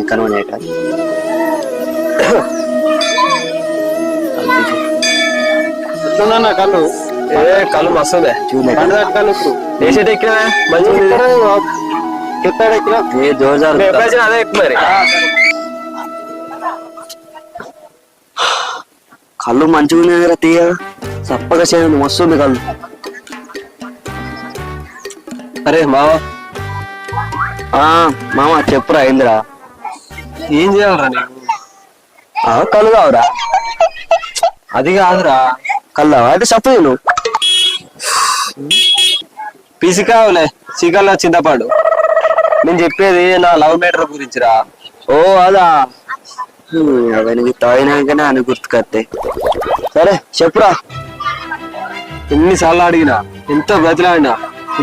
కనుగొనే కళ్ళు కళ్ళు మస్తుంది కళ్ళు ఏ సెట్ ఎక్కినా మంచిగా అదే ఎక్కువ మరి కళ్ళు మంచిగా ఉన్నాయి కదా తీయ చప్పగా చేయండి మస్తుంది కళ్ళు. అరే మావా మామ చెప్పురా అయిందిరా. ఏం చేయాలరా నీకు? కళ్ళు కావురా. అది కాదురా కళ్ళు అయితే చెప్పు నువ్వు పిసి కావులే చికల్లో చింతపాడు. నేను చెప్పేది నా లవ్ మ్యాటర్ గురించిరా. ఓ అదా అవన్నీ తాగినాకనే అని గుర్తుకొస్తాయి. సరే చెప్పురా. ఎన్నిసార్లు అడిగినా ఎంత బతిలాడినా